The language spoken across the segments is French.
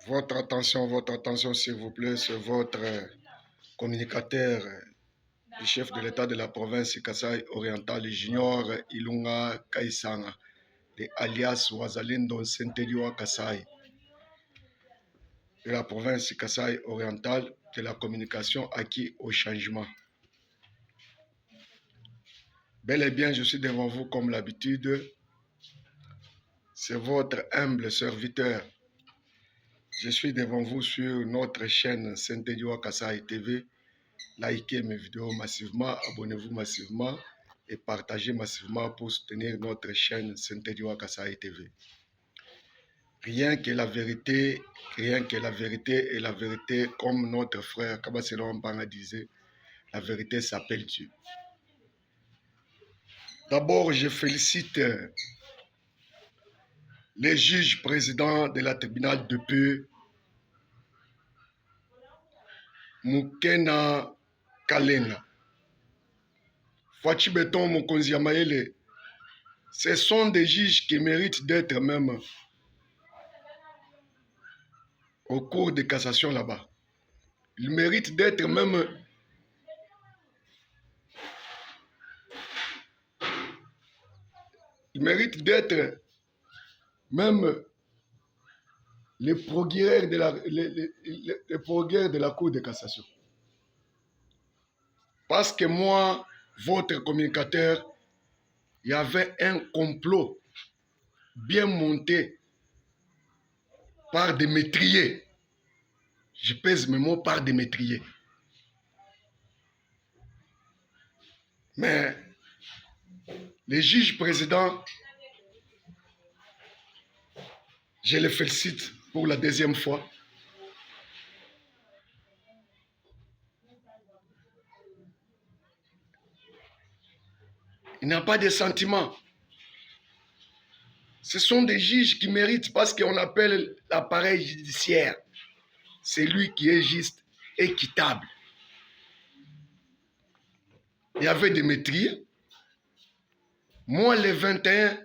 Votre attention, s'il vous plaît, c'est votre communicateur du chef de l'État de la province Kasai Oriental, Junior Ilunga Kaisanga, de alias Wazalindo Senteliwa Kasai, de la province Kasai Oriental, de la communication acquis au changement. Bel et bien, je suis devant vous comme l'habitude. C'est votre humble serviteur. Je suis devant vous sur notre chaîne Senteliwa Kasai TV. Likez mes vidéos massivement, abonnez-vous massivement et partagez massivement pour soutenir notre chaîne Senteliwa Kasai TV. Rien que la vérité, rien que la vérité, et la vérité, comme notre frère Kabaselo Mbanga disait, la vérité s'appelle Dieu. D'abord, je félicite les juges présidents de la tribunal de paix, Mukena Kalenga, Fachi Beton Mokonzi Yamaele. Ce sont des juges qui méritent d'être même au cours de cassation là-bas. Ils méritent d'être même les procureurs de la Cour de cassation. Parce que moi, votre communicateur, il y avait un complot bien monté par des métriers. Je pèse mes mots, par des métriers. Mais les juges présidents, je les félicite pour la deuxième fois. Il n'y a pas de sentiments. Ce sont des juges qui méritent parce qu'on appelle l'appareil judiciaire. C'est lui qui est juste, équitable. Il y avait des métriers. Moi, le 21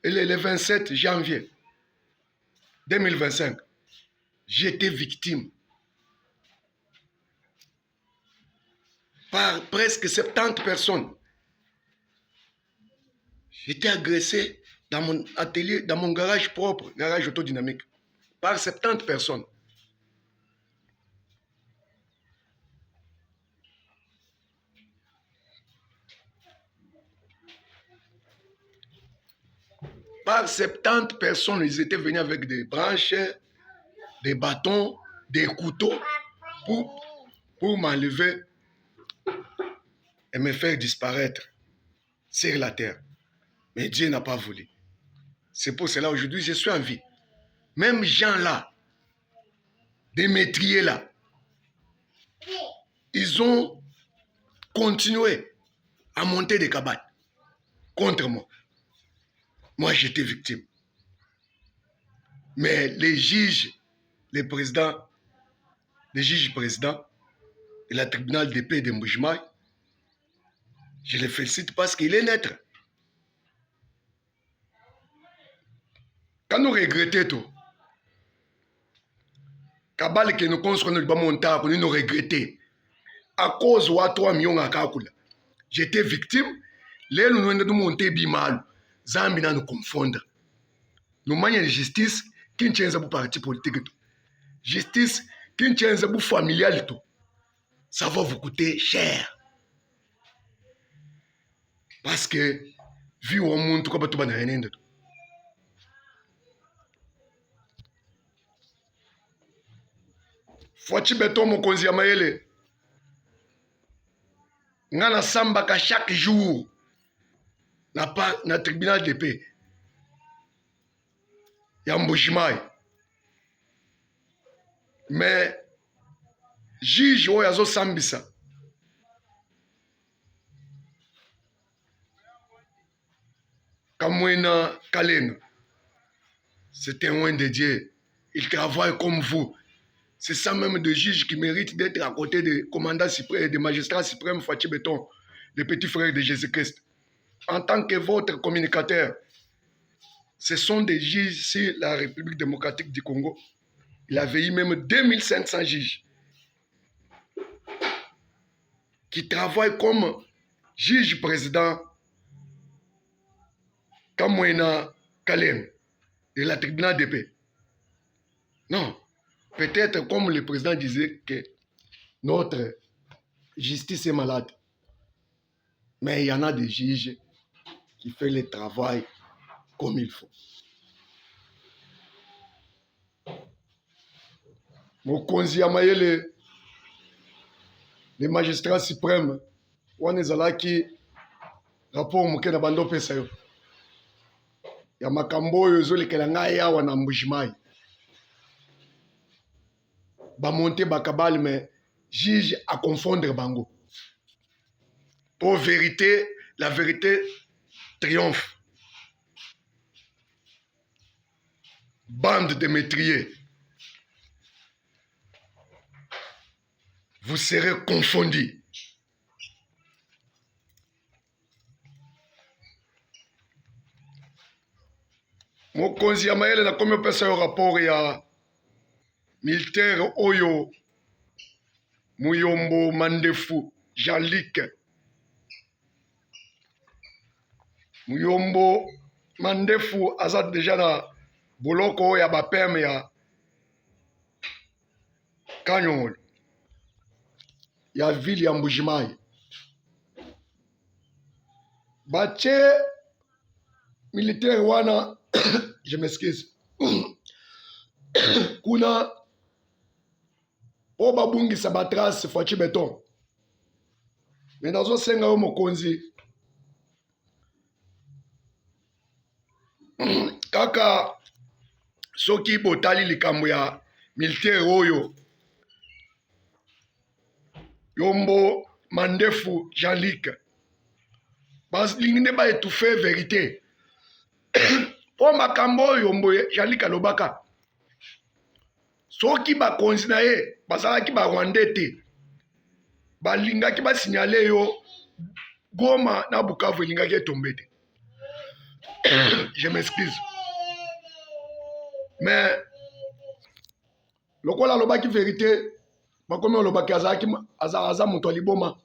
et le 27 janvier 2025, j'étais victime par presque 70 personnes. J'étais agressé dans mon atelier, dans mon garage propre, garage autodynamique, par 70 personnes. Par 70 personnes, ils étaient venus avec des branches, des bâtons, des couteaux pour m'enlever et me faire disparaître sur la terre. Mais Dieu n'a pas voulu. C'est pour cela aujourd'hui je suis en vie. Même gens là, des métriers là, ils ont continué à monter des cabanes contre moi. Moi, j'étais victime. Mais les juges, les présidents, les juges présidents de la tribunal de paix de Mbujimai, je les félicite parce qu'il est net. Quand nous regrettons tout, Kabal que nous construisons le montage, nous regrettons. À cause de 3 millions à Kakula, j'étais victime. Là, nous avons monté Bimal. Zambina nous confondre. Nous manions de justice qui ne tient pas parti politique. Justice qui ne tient pas familial. Ça va vous coûter cher. Parce que, vu au monde, tout le monde Fachi Beton Mokonzi Yamaele. Ngana sambaka chaque jour na tribunal de paix ya Mbujimai. Mais juge oyo azo sambisa Kamwena Kalenga, c'est un loin de Dieu. Il travaille comme vous. C'est ça même de juges qui méritent d'être à côté des commandants suprêmes, des magistrats suprêmes Fachi Beton, le petit frère de Jésus-Christ. En tant que votre communicateur, Ce sont des juges ici, la République démocratique du Congo. Il avait eu même 2500 juges qui travaillent comme juge président Kamwena Kalem de la tribunal de paix. Non, peut-être comme le président disait que notre justice est malade. Mais il y en a des juges qui font le travail comme il faut. Mokonzi Amayele, le magistrat suprême, on est là qui rapport moke na bando pesa yo. Ya makambo yo ezolekela ngai awa na Mbujimayi. Ba monter bakabali mais juge à confondre bango. Pour vérité, la vérité triomphe. Bande de métriers. Vous serez confondus. Mokonzi ya mayele na komi opesa yo rapport ya militaire oyo Muyombo Mandefu Jean-Luc. Muyombo Mandefu aza déjà na boloko ya bapeme ya Kanyongolo ya ville ya Mbujimayi. Bache militaire wana je m'excuse kuna po babungisa batrace faci beton. Mais nazosenga yo mokonzi kaka soki botali likambo ya militaire oyo Yombo Mandefu Jean-Luc balingi nde baétouffe vérité po makambo oyo Yombo Jean-Luc alobaka soki bakonzi na ye bazalaki barwandais te balingaki basignale yo Goma na Bukavu elingaki etombe te. Je m'excuse. Mais lokola alobaki vérité bakomi olobaki azalaki aza moto aliboma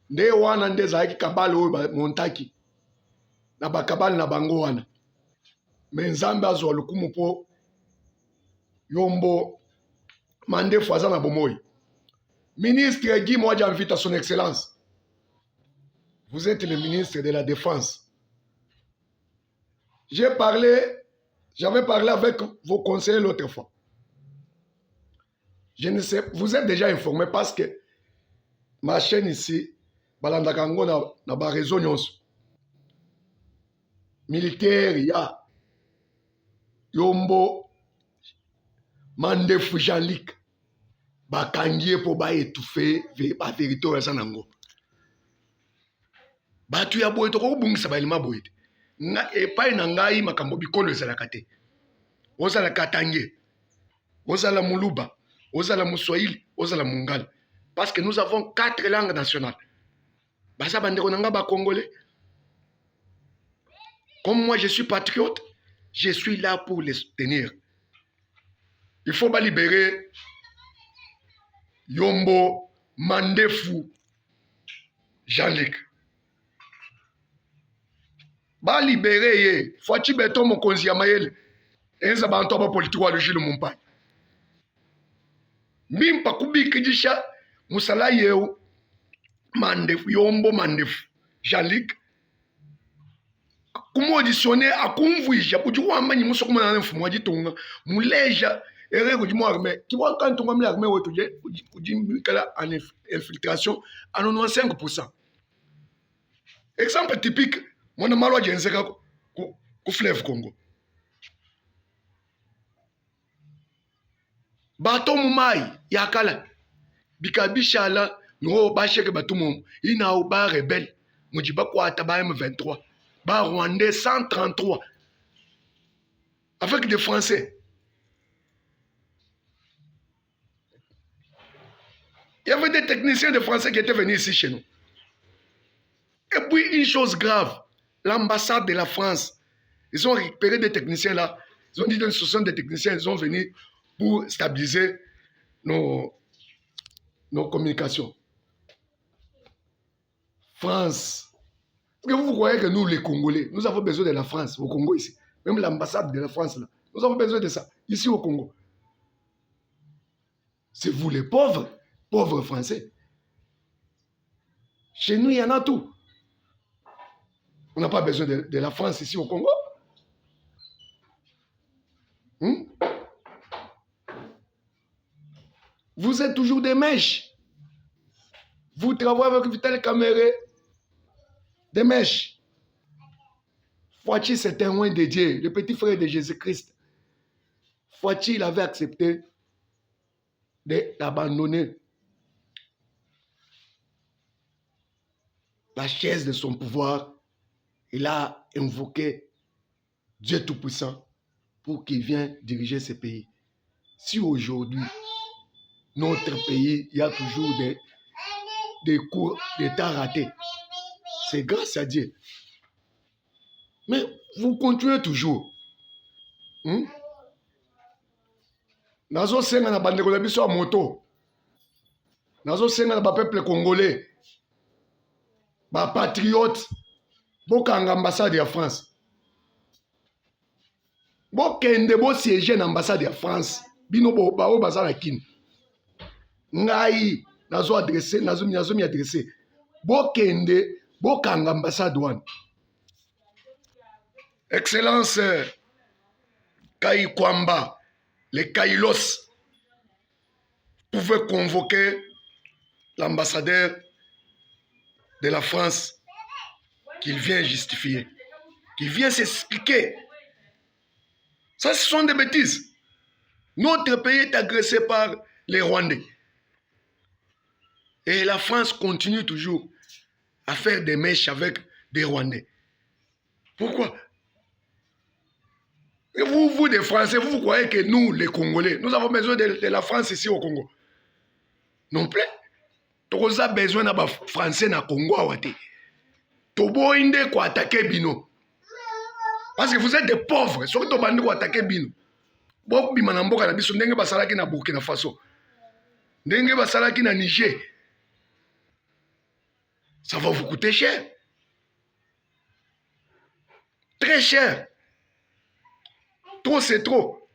nde wana nde ezalaki kabale oyo bamontaki na bakabale na bango wana. Mais Nzambe azwa lokumu mpo Yombo Mandefu aza na bomoi. Ministre Guy Mwadja invite à son excellence. Vous êtes le ministre de la Défense. J'avais parlé avec vos conseillers l'autre fois. Je ne sais, vous êtes déjà informé parce que ma chaîne ici, Balandakango na ba réseau nyonso. Militaire ya Yombo Mandefu Jean-Luc bakangie po ba étouffer ba vérité ya sanango. Batu ya boye to ko bungisa ba elima boye. Nga epai na ngai makambo bikolo ezalaka te. Ozala katangie, ozala muluba, ozala muswahili, ozala mungala. Parce que nous avons 4 langues nationales. Basa bandeko nanga ba congolais. Comme moi je suis patriote, je suis là pour les soutenir. Il faut pas libérer Yombo Mandefu Jean-Luc. Ba libérer ye, Faci Beton mokonzi ya mayele. Enza ba ntoba politique wa Lujile Mumpai. Mimpa kubikijisha musala yeu Mandefu Yombo Mandefu Jean-Luc. Kumauditionner akumvuisha kujuwa amanyi musokuma na mfumo wa jitunga muleja ere kujimo armée qui voit quand on met l'armée wetu je kujimikala en infiltration à 95%. Exemple typique mwana malwa jenzeka ku fleuve Congo. Bato mumai yakala bikabishala no basheke batumo ina oba rebelle mujiba kwa taba M23 ba Rwandais 133 avec des Français. Il y avait des techniciens de Français qui étaient venus ici chez nous. Et puis une chose grave, l'ambassade de la France Ils ont récupéré des techniciens là. Ils ont dit que ce sont des techniciens, ils sont venus pour stabiliser nos communications. France. Est-ce que vous croyez que nous, les Congolais, nous avons besoin de la France au Congo ici? Même l'ambassade de la France là. Nous avons besoin de ça ici au Congo. C'est vous les pauvres Français. Chez nous, il y en a tout. On n'a pas besoin de la France ici au Congo. Vous êtes toujours des mèches. Vous travaillez avec Vital Kamere. Des mèches. Fouachi, c'est un loin de Dieu, le petit frère de Jésus-Christ. Fouachi, il avait accepté d'abandonner la chaise de son pouvoir. Il a invoqué Dieu Tout-Puissant pour qu'il vienne diriger ce pays. Si aujourd'hui, notre pays, il y a toujours des cours d'État ratés, c'est grâce à Dieu. Mais vous continuez toujours. Nazo senga na bandeko na biso ya moto. Nazo senga na ba peuple congolais. Ba patriote. Bokanga ambassade ya France. Bokende bo siéger na ambassade ya France. Bino ba o bazala kini. Ngai nazo adresser, nazo mi adresser. Bokende bokanga ambassade wana. Excellence Kai Kwamba, les Kailos pouvaient convoquer l'ambassadeur de la France qu'il vient justifier, qu'il vient s'expliquer. Ça, ce sont des bêtises. Notre pays est agressé par les Rwandais. Et la France continue toujours à faire des mèches avec des Rwandais. Pourquoi? Et vous, des Français, vous croyez que nous, les Congolais, nous avons besoin de la France ici au Congo? Non plus. Nous avons besoin de Français na Congo. Tobo inde ko attaquer bino. Parce que vous êtes des pauvres. Surtout to bandi ko attaquer bino. Bo bima na mboka na biso ndenge basalaki na Burkina Faso. Ndenge basalaki na Niger. Ça va vous coûter cher. Très cher. Trop, c'est trop.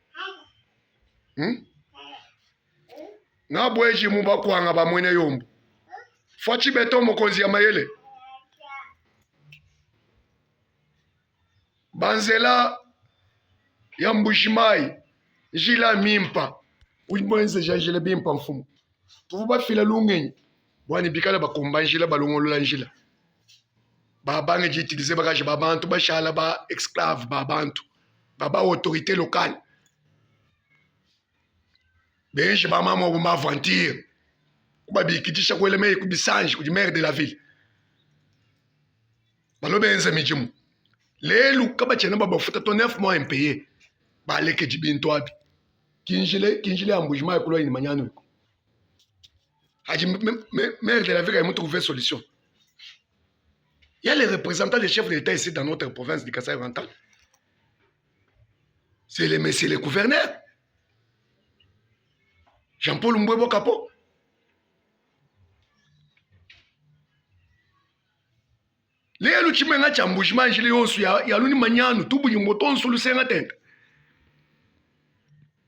Na boeji muba kwanga ba mwene yombo. Fachi beto mokozi ya mayele. Banzela ya Mbushimai. Jila mimpa. Ujiboenze jangile bimpa mfumu. Tuvuba fila lungenyi. Bwani bikala bakomba njila balongolola njila. Babange jitilize bagaje babantu bashala ba esclave babantu. Baba autorité locale. Benji ba mama ou ma aventure. Kuba bikitisha kwele mei kubisanji ku maire de la ville. Balo benze mijimu. Lelu kaba chena baba futa to 9 mois impayé. Ba leke jibinto abi. Kinjile ambujima kulo ni manyano. Haji maire de la ville a trouvé solution. Il y a les représentants des chefs d'État ici dans notre province du Kasaï oriental. C'est les messieurs les gouverneurs. Jean-Paul Mbwebo Kapo. Les Luchimenga Chambouchman, je l'ai reçu, il y a l'uni maniano, tout le monde on sous le Sénat.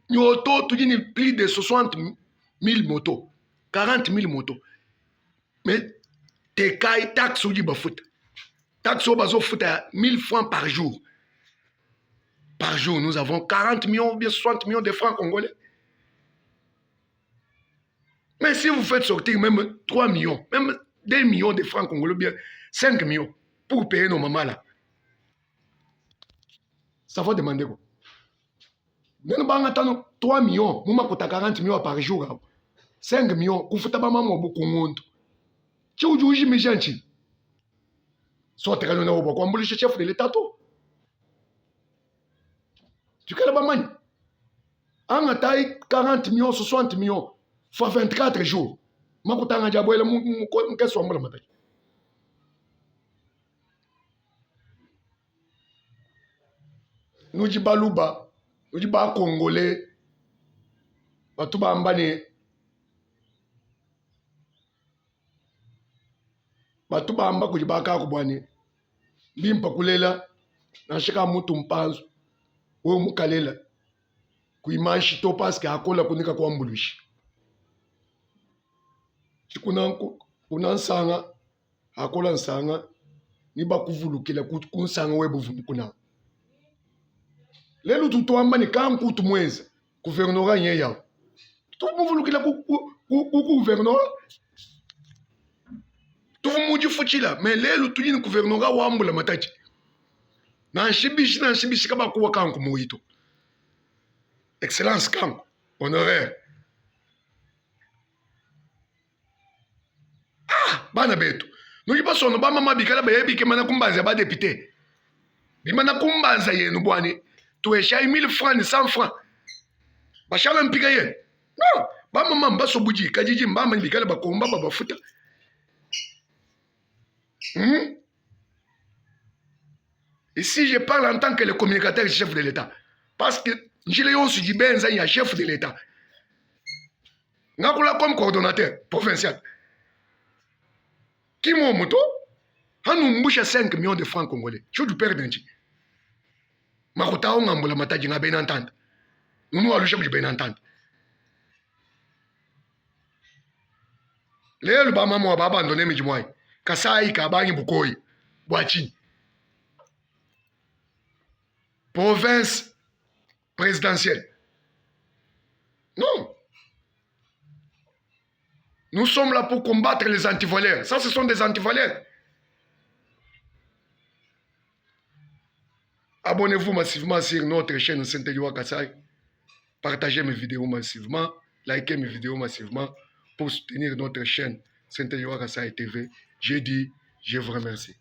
Nous avons plus de 60 000 motos, 40 000 motos. Mais tes cas, taxes ou du bafout. Taxes au bazo fout à 1000 francs par jour. Par jour, nous avons 40 millions ou bien 60 millions de francs congolais. Mais si vous faites sortir même 3 millions, même 2 millions de francs congolais, bien 5 millions, pour payer nos mamans là, ça va demander quoi? Nous avons 3 millions, nous avons 40 millions par jour. 5 millions, vous faites pas maman beaucoup de monde. Tu as dit, mais gentil. Soit tu as dit, on chef de l'État. Tu as dit, on a taille 40 millions, 60 millions, fois 24 jours. Je vais vous dire, nous dit baluba, nous dit ba congolais, batu ba ambane, batu ba amba kuji ba kakubwane, bimpa kulela, na shika mutu mpanzu, we mukalela, kuimanshi to paske akola kunika kwa mbulushi. Kuna nsanga, akola nsanga, ni ba kuvulukila kunsanga we buvumu kuna. Lelu tutuamba ni kankutu mweza, guvernora nye yao. Tumuvulukila ku guvernora. Tuvumuji fuchila, me lelu tujini guvernora wambula matachi. Na nshibishi kaba kuwa kanku muito. Excellence kanku, honoraire. Bana betu. Nuki pasono ba mama bikala bayebi ke mana kumbanza ba député. Bimana kumbanza yenu bwani. Tuesha 1000 francs, 100 francs. Bashaka mpika yenu. Non, ba mama mbaso buji kajiji mbamba bikala bakomba bafuta. Ici je parle en tant que le communicateur chef de l'État. Parce que Njileyon se dit benza ya chef de l'État. Nakula comme coordonnateur provincial. Qui m'a moto? Hanu mbusha 5 millions de francs congolais. Je du père d'Enji. Makota on ngambula mataji nga ben entente. Nous alusha bu ben entente. Lelo ba mama wa baba ndone miji mwai. Kasai kabanyi bukoyi. Bwachi. Province présidentielle. Non. Nous sommes là pour combattre les antivoleurs. Ça, ce sont des antivoleurs. Abonnez-vous massivement sur notre chaîne Saint-Eliwa Kasai. Partagez mes vidéos massivement. Likez mes vidéos massivement pour soutenir notre chaîne Saint-Eliwa Kasai TV. J'ai dit, je vous remercie.